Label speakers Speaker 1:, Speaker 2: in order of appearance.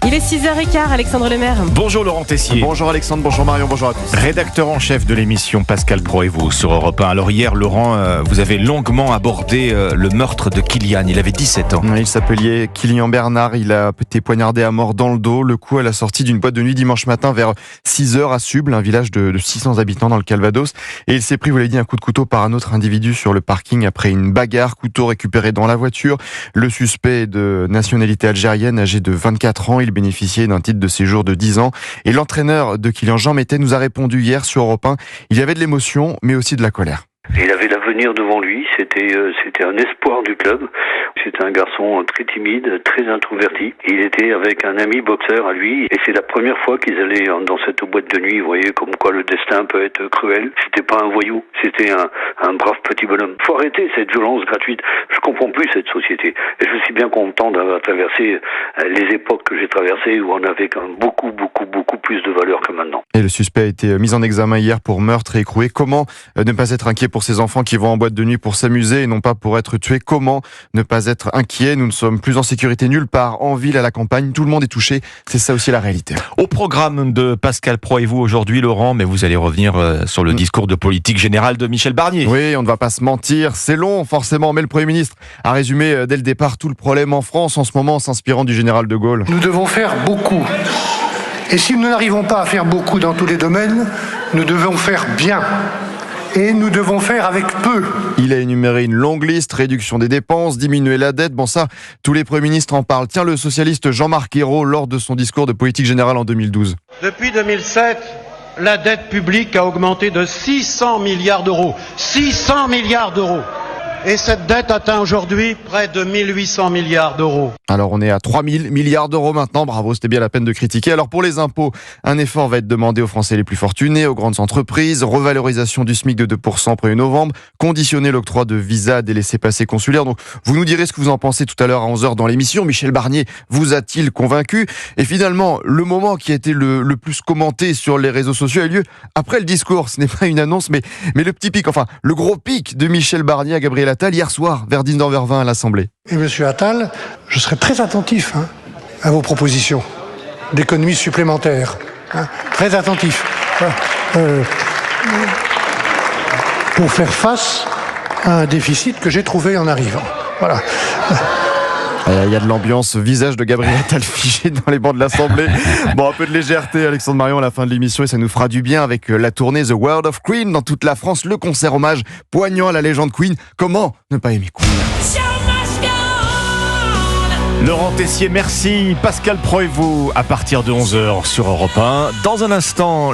Speaker 1: Il est 6h15, Alexandre Lemaire.
Speaker 2: Bonjour Laurent Tessier.
Speaker 3: Bonjour Alexandre, bonjour Marion, bonjour à tous.
Speaker 2: Rédacteur en chef de l'émission Pascal Pro et vous sur Europe 1. Alors hier, Laurent, vous avez longuement abordé le meurtre de Kylian. Il avait 17 ans.
Speaker 3: Il s'appelait Kylian Bernard, il a été poignardé à mort dans le dos. Le coup à la sortie d'une boîte de nuit dimanche matin vers 6h à Suble, un village de 600 habitants dans le Calvados. Et il s'est pris, vous l'avez dit, un coup de couteau par un autre individu sur le parking après une bagarre. Couteau récupéré dans la voiture. Le suspect est de nationalité algérienne, âgé de 24 ans. Il bénéficiait d'un titre de séjour de 10 ans. Et l'entraîneur de Kylian, Jean Mettet, nous a répondu hier sur Europe 1. Il y avait de l'émotion, mais aussi de la colère.
Speaker 4: Il avait l'avenir devant lui, c'était un espoir du club. C'était un garçon très timide, très introverti. Il était avec un ami boxeur à lui et c'est la première fois qu'ils allaient dans cette boîte de nuit. Vous voyez comme quoi le destin peut être cruel. C'était pas un voyou, c'était un brave petit bonhomme. Faut arrêter cette violence gratuite. Je comprends plus cette société. Et je suis bien content d'avoir traversé les époques que j'ai traversées où on avait quand même beaucoup plus de valeur que maintenant.
Speaker 3: Et le suspect a été mis en examen hier pour meurtre et écroué. Comment ne pas être inquiet pour ces enfants qui vont en boîte de nuit pour s'amuser et non pas pour être tués? Comment ne pas être inquiet? Nous ne sommes plus en sécurité nulle part, en ville, à la campagne. Tout le monde est touché. C'est ça aussi la réalité.
Speaker 2: Au programme de Pascal Pro et vous aujourd'hui, Laurent, mais vous allez revenir sur le discours de politique générale de Michel Barnier.
Speaker 3: Oui, on ne va pas se mentir. C'est long, forcément, mais le Premier ministre a résumé dès le départ tout le problème en France en ce moment en s'inspirant du général de Gaulle.
Speaker 5: Nous devons faire beaucoup. Et si nous n'arrivons pas à faire beaucoup dans tous les domaines, nous devons faire bien. Et nous devons faire avec peu.
Speaker 3: Il a énuméré une longue liste, réduction des dépenses, diminuer la dette. Bon ça, tous les premiers ministres en parlent. Tiens, le socialiste Jean-Marc Ayrault, lors de son discours de politique générale en 2012.
Speaker 6: Depuis 2007, la dette publique a augmenté de 600 milliards d'euros. 600 milliards d'euros. Et cette dette atteint aujourd'hui près de 1800 milliards d'euros.
Speaker 3: Alors on est à 3000 milliards d'euros maintenant, bravo, c'était bien la peine de critiquer. Alors pour les impôts, un effort va être demandé aux Français les plus fortunés, aux grandes entreprises, revalorisation du SMIC de 2% au 1er novembre, conditionner l'octroi de visas des laissez-passer consulaires. Donc vous nous direz ce que vous en pensez tout à l'heure à 11h dans l'émission. Michel Barnier vous a-t-il convaincu? Et finalement, le moment qui a été le plus commenté sur les réseaux sociaux a eu lieu après le discours. Ce n'est pas une annonce, mais le petit pic, enfin le gros pic de Michel Barnier à Gabriel Attal hier soir vers 19h20 à l'Assemblée.
Speaker 5: Et monsieur Attal, je serai très attentif à vos propositions d'économies supplémentaires. Très attentif. Pour faire face à un déficit que j'ai trouvé en arrivant. Voilà.
Speaker 3: Il y a de l'ambiance, visage de Gabriel Attal figé dans les bancs de l'Assemblée. Bon, un peu de légèreté, Alexandre Marion, à la fin de l'émission, et ça nous fera du bien avec la tournée The World of Queen dans toute la France, le concert hommage poignant à la légende Queen. Comment ne pas aimer Queen?
Speaker 2: Laurent Tessier, merci. Pascal Pro et vous à partir de 11h sur Europe 1. Dans un instant,